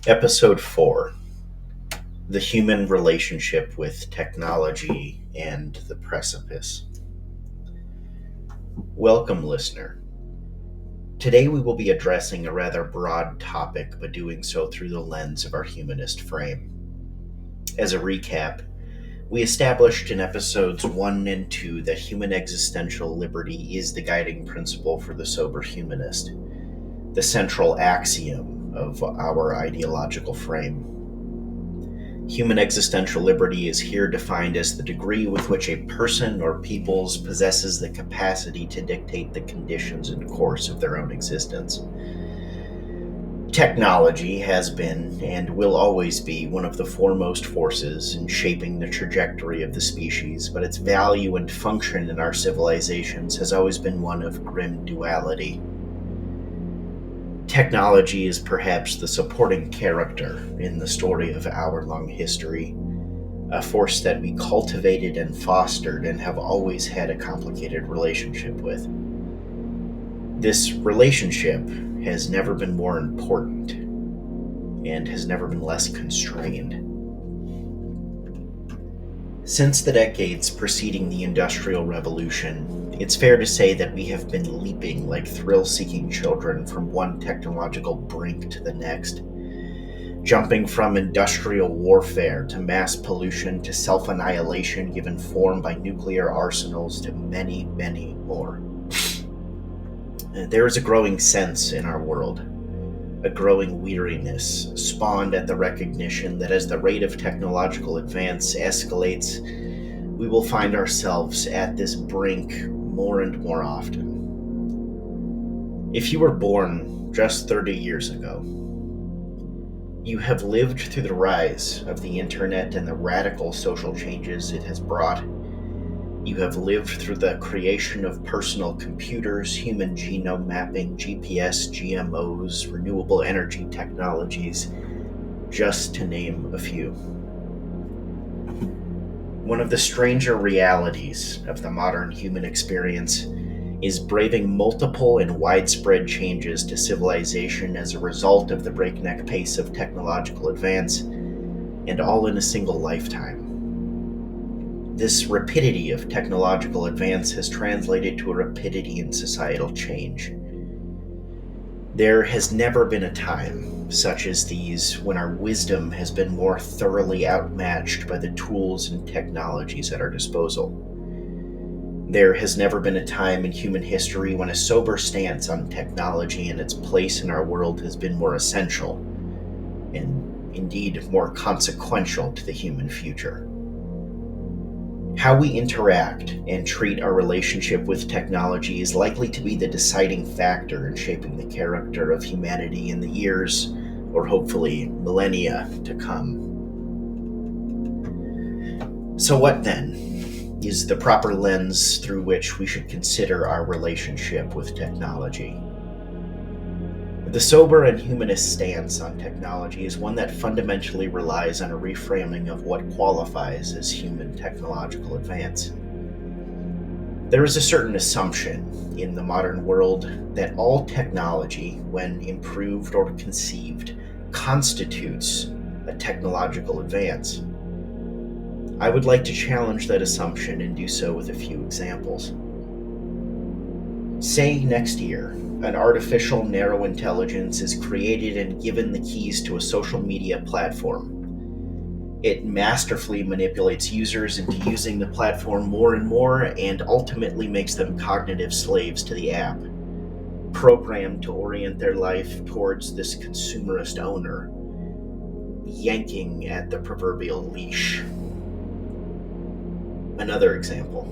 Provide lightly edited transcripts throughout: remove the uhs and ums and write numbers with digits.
Episode 4: The Human Relationship with Technology and the Precipice. Welcome, listener. Today we will be addressing a rather broad topic, but doing so through the lens of our humanist frame. As a recap, we established in episodes 1 and 2 that human existential liberty is the guiding principle for the sober humanist, the central axiom of our ideological frame. Human existential liberty is here defined as the degree with which a person or peoples possesses the capacity to dictate the conditions and course of their own existence. Technology has been and will always be one of the foremost forces in shaping the trajectory of the species, but its value and function in our civilizations has always been one of grim duality. Technology is perhaps the supporting character in the story of our long history, a force that we cultivated and fostered and have always had a complicated relationship with. This relationship has never been more important and has never been less constrained. Since the decades preceding the Industrial Revolution, it's fair to say that we have been leaping like thrill-seeking children from one technological brink to the next, jumping from industrial warfare to mass pollution to self-annihilation given form by nuclear arsenals to many, many more. There is a growing sense in our world, a growing weariness, spawned at the recognition that as the rate of technological advance escalates, we will find ourselves at this brink more and more often. If you were born just 30 years ago, you have lived through the rise of the internet and the radical social changes it has brought. You have lived through the creation of personal computers, human genome mapping, GPS, GMOs, renewable energy technologies, just to name a few. One of the stranger realities of the modern human experience is braving multiple and widespread changes to civilization as a result of the breakneck pace of technological advance, and all in a single lifetime. This rapidity of technological advance has translated to a rapidity in societal change. There has never been a time, such as these, when our wisdom has been more thoroughly outmatched by the tools and technologies at our disposal. There has never been a time in human history when a sober stance on technology and its place in our world has been more essential, and indeed more consequential to the human future. How we interact and treat our relationship with technology is likely to be the deciding factor in shaping the character of humanity in the years, or hopefully millennia, to come. So what then is the proper lens through which we should consider our relationship with technology? The sober and humanist stance on technology is one that fundamentally relies on a reframing of what qualifies as human technological advance. There is a certain assumption in the modern world that all technology, when improved or conceived, constitutes a technological advance. I would like to challenge that assumption and do so with a few examples. Say next year, an artificial narrow intelligence is created and given the keys to a social media platform. It masterfully manipulates users into using the platform more and more and ultimately makes them cognitive slaves to the app, programmed to orient their life towards this consumerist owner, yanking at the proverbial leash. Another example.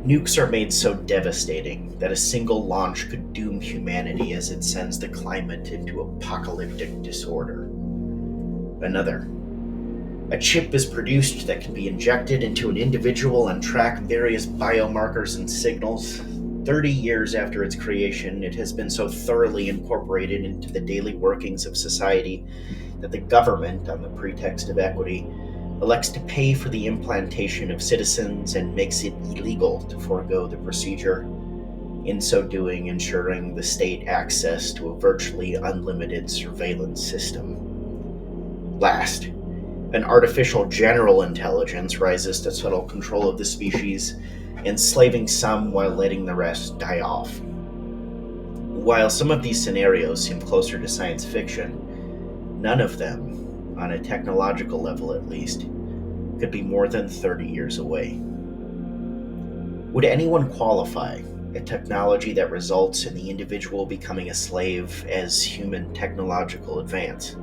Nukes are made so devastating that a single launch could doom humanity as it sends the climate into apocalyptic disorder. Another. A chip is produced that can be injected into an individual and track various biomarkers and signals. 30 years after its creation, it has been so thoroughly incorporated into the daily workings of society that the government, on the pretext of equity, elects to pay for the implantation of citizens and makes it illegal to forego the procedure, in so doing ensuring the state access to a virtually unlimited surveillance system. Last, an artificial general intelligence rises to total control of the species, enslaving some while letting the rest die off. While some of these scenarios seem closer to science fiction, none of them, on a technological level at least, could be more than 30 years away. Would anyone qualify a technology that results in the individual becoming a slave as human technological advance?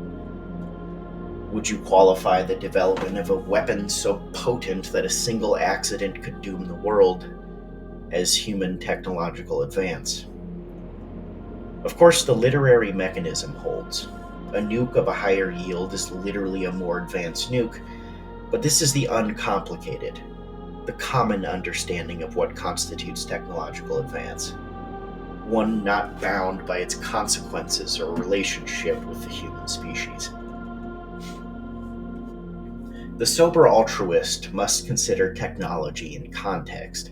Would you qualify the development of a weapon so potent that a single accident could doom the world as human technological advance? Of course, the literary mechanism holds. A nuke of a higher yield is literally a more advanced nuke, but this is the uncomplicated, the common understanding of what constitutes technological advance, one not bound by its consequences or relationship with the human species. The sober altruist must consider technology in context.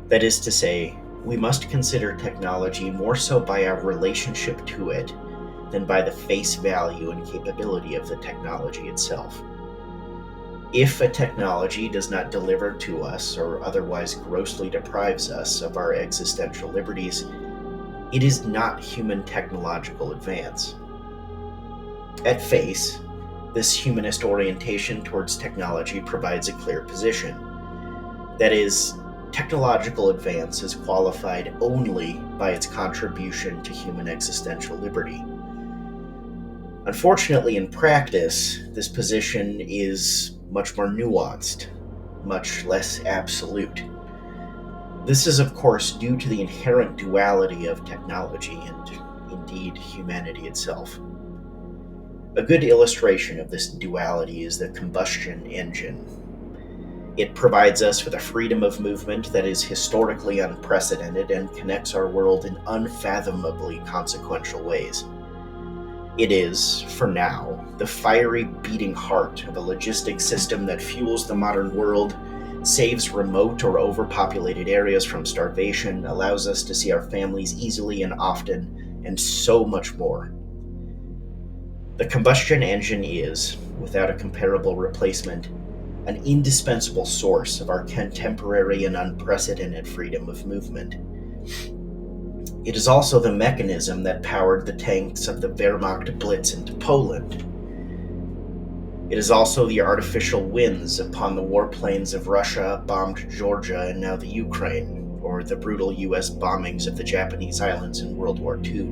That is to say, we must consider technology more so by our relationship to it than by the face value and capability of the technology itself. If a technology does not deliver to us or otherwise grossly deprives us of our existential liberties, it is not human technological advance. At face, this humanist orientation towards technology provides a clear position. That is, technological advance is qualified only by its contribution to human existential liberty. Unfortunately, in practice, this position is much more nuanced, much less absolute. This is, of course, due to the inherent duality of technology and, indeed, humanity itself. A good illustration of this duality is the combustion engine. It provides us with a freedom of movement that is historically unprecedented and connects our world in unfathomably consequential ways. It is, for now, the fiery beating heart of a logistic system that fuels the modern world, saves remote or overpopulated areas from starvation, allows us to see our families easily and often, and so much more. The combustion engine is, without a comparable replacement, an indispensable source of our contemporary and unprecedented freedom of movement. It is also the mechanism that powered the tanks of the Wehrmacht Blitz into Poland. It is also the artificial winds upon the warplanes of Russia bombed Georgia and now the Ukraine, or the brutal US bombings of the Japanese islands in World War II.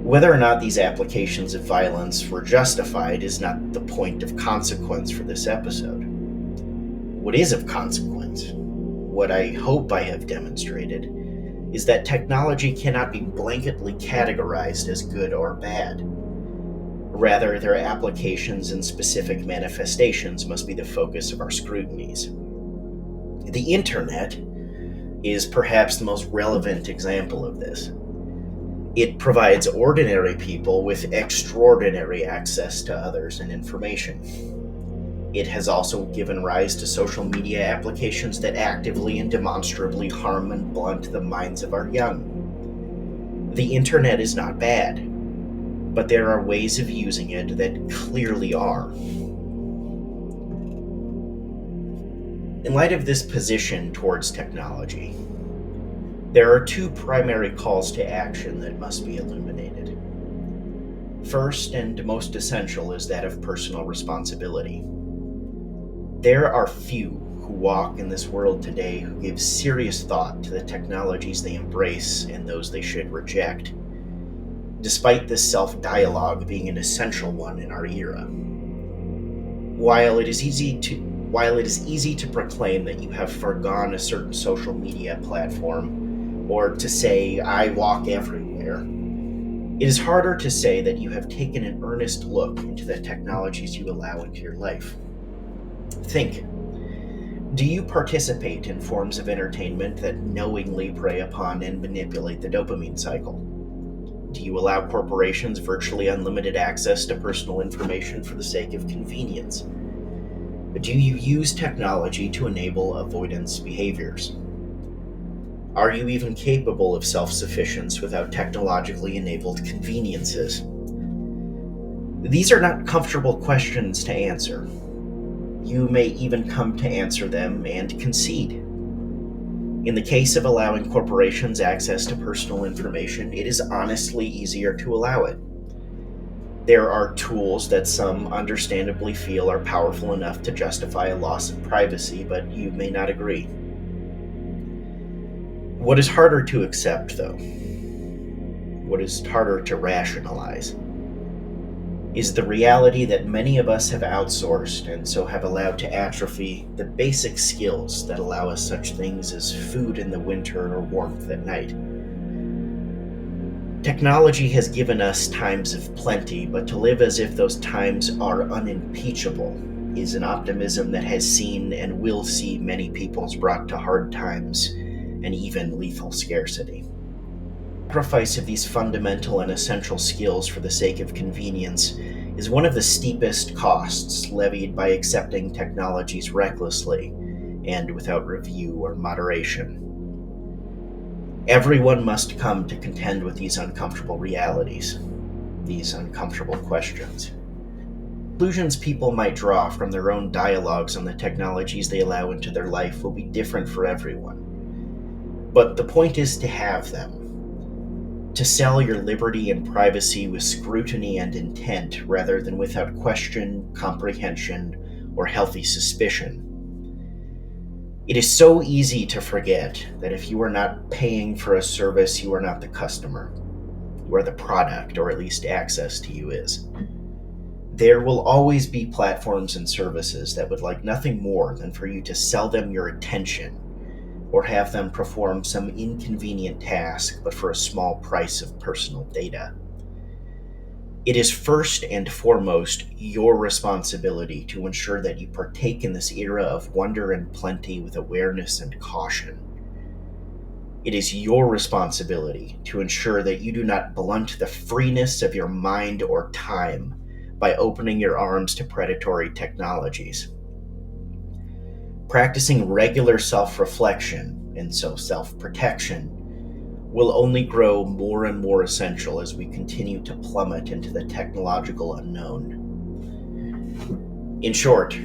Whether or not these applications of violence were justified is not the point of consequence for this episode. What is of consequence, what I hope I have demonstrated, is that technology cannot be blanketly categorized as good or bad. Rather, their applications and specific manifestations must be the focus of our scrutinies. The internet is perhaps the most relevant example of this. It provides ordinary people with extraordinary access to others and information. It has also given rise to social media applications that actively and demonstrably harm and blunt the minds of our young. The internet is not bad, but there are ways of using it that clearly are. In light of this position towards technology, there are two primary calls to action that must be illuminated. First and most essential is that of personal responsibility. There are few who walk in this world today who give serious thought to the technologies they embrace and those they should reject, despite this self-dialogue being an essential one in our era. While it is easy to proclaim that you have forgone a certain social media platform, or to say, I walk everywhere, it is harder to say that you have taken an earnest look into the technologies you allow into your life. Think, do you participate in forms of entertainment that knowingly prey upon and manipulate the dopamine cycle? Do you allow corporations virtually unlimited access to personal information for the sake of convenience? Do you use technology to enable avoidance behaviors? Are you even capable of self-sufficiency without technologically enabled conveniences? These are not comfortable questions to answer. You may even come to answer them and concede. In the case of allowing corporations access to personal information, it is honestly easier to allow it. There are tools that some understandably feel are powerful enough to justify a loss of privacy, but you may not agree. What is harder to accept, though, what is harder to rationalize, is the reality that many of us have outsourced and so have allowed to atrophy the basic skills that allow us such things as food in the winter or warmth at night. Technology has given us times of plenty, but to live as if those times are unimpeachable is an optimism that has seen and will see many peoples brought to hard times and even lethal scarcity. The sacrifice of these fundamental and essential skills for the sake of convenience is one of the steepest costs levied by accepting technologies recklessly and without review or moderation. Everyone must come to contend with these uncomfortable realities, these uncomfortable questions. Conclusions people might draw from their own dialogues on the technologies they allow into their life will be different for everyone. But the point is to have them. To sell your liberty and privacy with scrutiny and intent rather than without question, comprehension, or healthy suspicion. It is so easy to forget that if you are not paying for a service, you are not the customer. You are the product, or at least access to you is. There will always be platforms and services that would like nothing more than for you to sell them your attention or have them perform some inconvenient task but for a small price of personal data. It is first and foremost your responsibility to ensure that you partake in this era of wonder and plenty with awareness and caution. It is your responsibility to ensure that you do not blunt the freeness of your mind or time by opening your arms to predatory technologies. Practicing regular self-reflection, and so self-protection, will only grow more and more essential as we continue to plummet into the technological unknown. In short,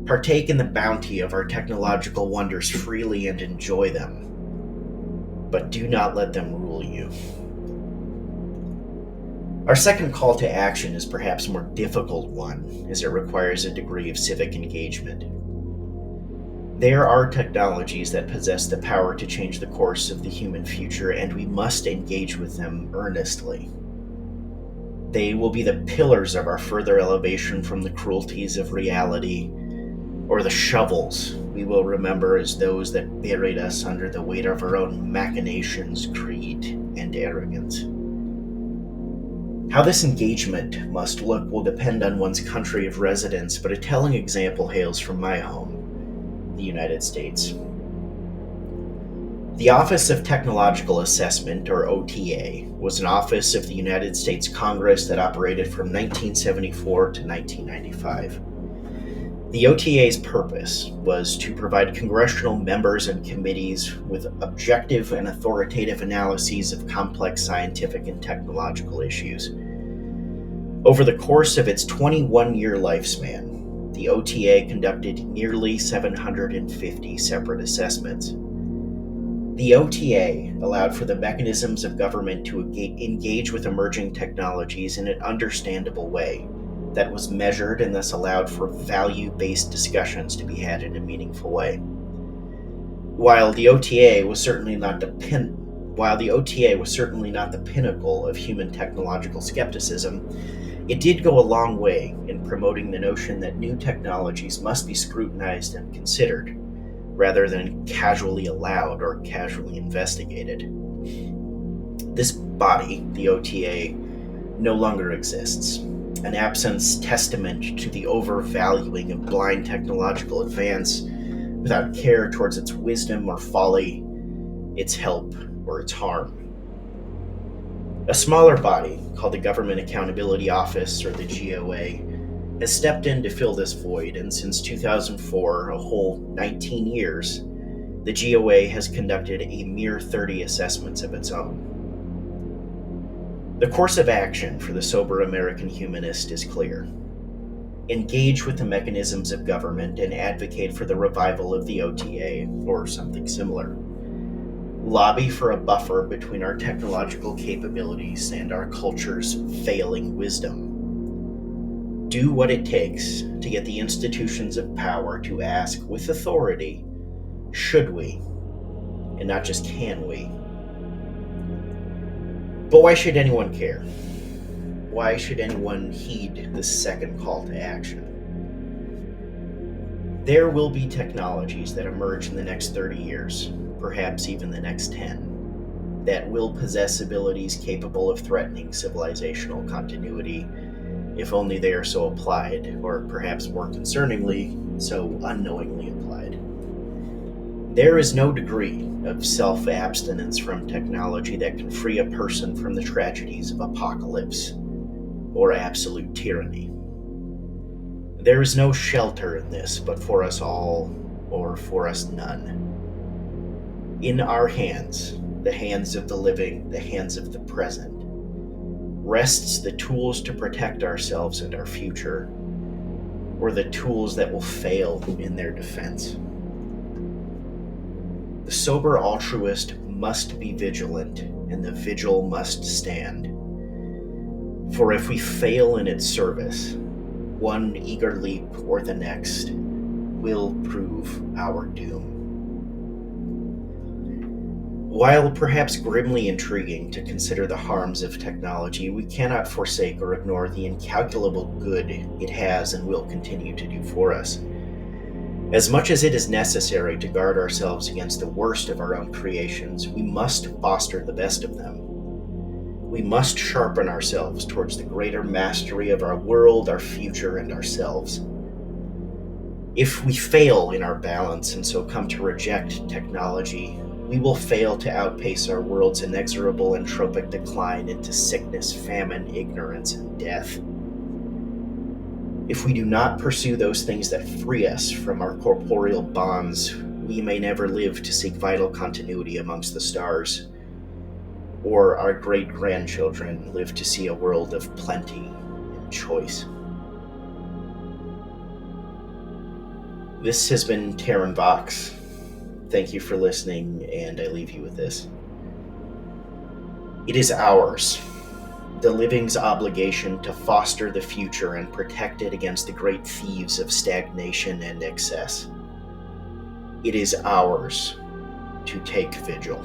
partake in the bounty of our technological wonders freely and enjoy them, but do not let them rule you. Our second call to action is perhaps a more difficult one, as it requires a degree of civic engagement. There are technologies that possess the power to change the course of the human future, and we must engage with them earnestly. They will be the pillars of our further elevation from the cruelties of reality, or the shovels we will remember as those that buried us under the weight of our own machinations, greed, and arrogance. How this engagement must look will depend on one's country of residence, but a telling example hails from my home, the United States. The Office of Technological Assessment, or OTA, was an office of the United States Congress that operated from 1974 to 1995. The OTA's purpose was to provide congressional members and committees with objective and authoritative analyses of complex scientific and technological issues. Over the course of its 21-year lifespan, the OTA conducted nearly 750 separate assessments. The OTA allowed for the mechanisms of government to engage with emerging technologies in an understandable way that was measured and thus allowed for value-based discussions to be had in a meaningful way. While the OTA was certainly not the pinnacle of human technological skepticism, it did go a long way in promoting the notion that new technologies must be scrutinized and considered, rather than casually allowed or casually investigated. This body, the OTA, no longer exists, an absence testament to the overvaluing of blind technological advance without care towards its wisdom or folly, its help or its harm. A smaller body, called the Government Accountability Office, or the GOA, has stepped in to fill this void, and since 2004, a whole 19 years, the GOA has conducted a mere 30 assessments of its own. The course of action for the sober American humanist is clear. Engage with the mechanisms of government and advocate for the revival of the OTA or something similar. Lobby for a buffer between our technological capabilities and our culture's failing wisdom. Do what it takes to get the institutions of power to ask with authority, should we, and not just can we. But why should anyone care? Why should anyone heed this second call to action? There will be technologies that emerge in the next 30 years, perhaps even the next 10, that will possess abilities capable of threatening civilizational continuity, if only they are so applied, or perhaps more concerningly, so unknowingly applied. There is no degree of self-abstinence from technology that can free a person from the tragedies of apocalypse or absolute tyranny. There is no shelter in this but for us all, or for us none. In our hands, the hands of the living, the hands of the present, rests the tools to protect ourselves and our future, or the tools that will fail in their defense. The sober altruist must be vigilant, and the vigil must stand. For if we fail in its service, one eager leap or the next will prove our doom. While perhaps grimly intriguing to consider the harms of technology, we cannot forsake or ignore the incalculable good it has and will continue to do for us. As much as it is necessary to guard ourselves against the worst of our own creations, we must foster the best of them. We must sharpen ourselves towards the greater mastery of our world, our future, and ourselves. If we fail in our balance and so come to reject technology, we will fail to outpace our world's inexorable entropic decline into sickness, famine, ignorance, and death. If we do not pursue those things that free us from our corporeal bonds, we may never live to seek vital continuity amongst the stars, or our great-grandchildren live to see a world of plenty and choice. This has been Taryn Vox. Thank you for listening, and I leave you with this. It is ours, the living's obligation, to foster the future and protect it against the great thieves of stagnation and excess. It is ours to take vigil.